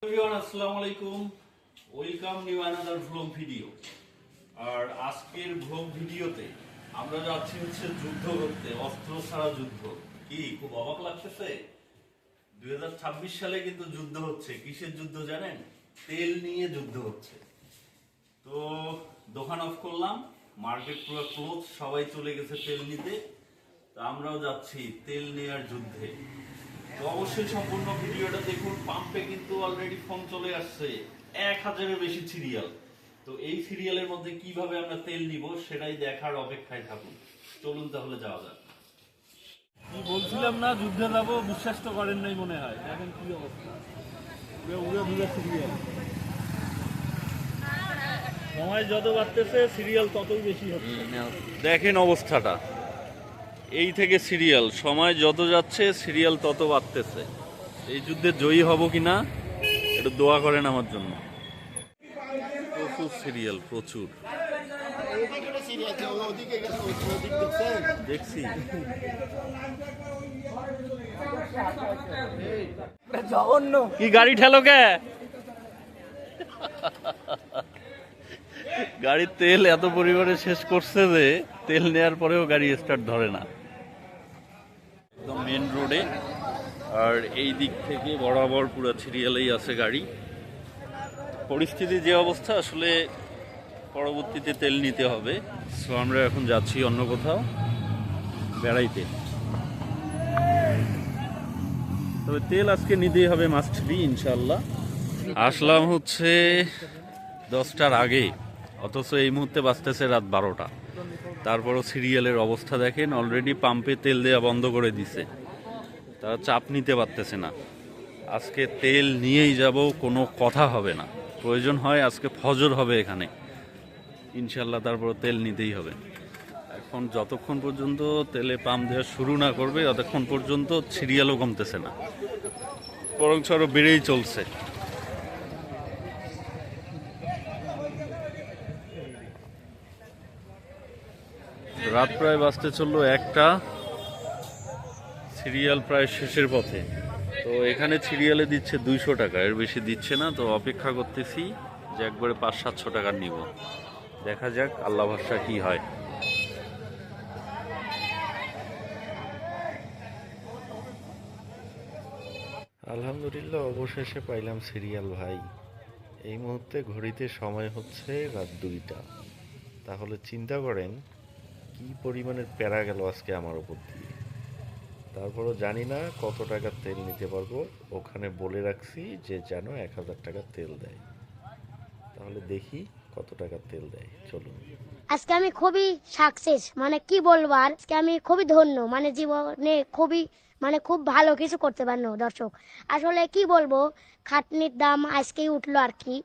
Everyone আসসালামু আলাইকুম, welcome new another vlog video. আর আজকের ভ্লগ ভিডিওতে আমরা যাচ্ছি যুদ্ধ করতে, অস্ত্র ছাড়া যুদ্ধ। কি খুব অবাক লাগতেছে? 2026 সালে কিন্তু যুদ্ধ হচ্ছে। কিসের যুদ্ধ জানেন? তেল নিয়ে যুদ্ধ হচ্ছে। তো দোকান অফ করলাম, মার্কেট পুরো ক্লোজ, সবাই চলে গেছে তেল নিতে। তো আমরাও যাচ্ছি তেল নেয়ার যুদ্ধে। তো অবশ্যই সম্পূর্ণ ভিডিওটা দেখুন। পাম্পে কিন্তু অলরেডি ফোন চলে আসছে 1000-এর বেশি সিরিয়াল। তো এই সিরিয়ালের মধ্যে কিভাবে আমরা তেল নিব সেটাই দেখার অপেক্ষায় থাকুন। চলুন তাহলে যাওয়া যাক। কি বলছিলাম না, যুদ্ধে যাবো, বিশ্বাস তো করেন নাই মনে হয়। দেখেন কি অবস্থা, উড়ে উড়ে সিরিয়াল। সময় যত বাড়তেছে সিরিয়াল ততই বেশি হচ্ছে। দেখেন অবস্থাটা, এই থেকে সিরিয়াল, সময় যত যাচ্ছে সিরিয়াল তত বাড়তেছে। এই যুদ্ধে জয়ী হব কিনা একটু দোয়া করেন আমার জন্য। প্রচুর সিরিয়াল, প্রচুর দেখছি। কি গাড়ি ঠেলো কে? গাড়ির তেল এত পরিমাণে শেষ করছে যে তেল নেওয়ার পরেও গাড়ি স্টার্ট ধরে না। একদম মেন রোডে, আর এই দিক থেকে বরাবর পুরো সিরিয়ালেই আছে গাড়ি। পরিস্থিতি যে অবস্থা, আসলে পরবর্তীতে তেল নিতে হবে। সো আমরা এখন যাচ্ছি অন্য কোথাও বেড়াইতে। তবে তেল আজকে নিতেই হবে, মাস্ট বি ইনশাল্লাহ। আসলাম 10টার আগে, অথচ এই মুহূর্তে বাজতেছে রাত 12টা। তারপরও সিরিয়ালের অবস্থা দেখেন, অলরেডি পাম্পে তেল দেওয়া বন্ধ করে দিছে। তারা চাপ নিতে পারতেছে না। আজকে তেল নিয়েই যাব, কোনো কথা হবে না। প্রয়োজন হয় আজকে ফজর হবে এখানে ইনশাল্লাহ, তারপর তেল নিতেই হবে। এখন যতক্ষণ পর্যন্ত তেলে পাম্প দেওয়া শুরু না করবে ততক্ষণ পর্যন্ত সিরিয়ালও কমতেছে না, বরং আরও বেড়েই চলছে। রাত প্রায় বাজতে চললো 1টা, সিরিয়াল প্রায় শেষের পথে। তো এখানে সিরিয়ালে দিচ্ছে 200 টাকা, এর বেশি দিচ্ছে না। তো অপেক্ষা করতেছি যে একবারে 500-700 টাকার নিব। দেখা যাক আল্লাহ ভরসা কি হয়। আলহামদুলিল্লাহ, অবশেষে পাইলাম সিরিয়াল ভাই। এই মুহূর্তে ঘড়িতে সময় হচ্ছে রাত 2টা। তাহলে চিন্তা করেন কি পরিমাণের প্যারা গেল আজকে আমার ওপর দিয়ে। তারপরও জানি না কত টাকার তেল নিতে পারবো। ওখানে বলে রাখছি যে যেন 1000 টাকার তেল দেয়। তাহলে দেখি কত টাকার তেল দেয়, চলুন। আজকে আমি খুবই সাকসেস, মানে কি বলবো, আর আজকে আমি খুবই ধন্য, মানে জীবনে খুবই মানে খুব ভালো কিছু করতে পারলো দর্শক। আসলে কি বলবো, খাটনির দাম আজকেই উঠলো আর কি।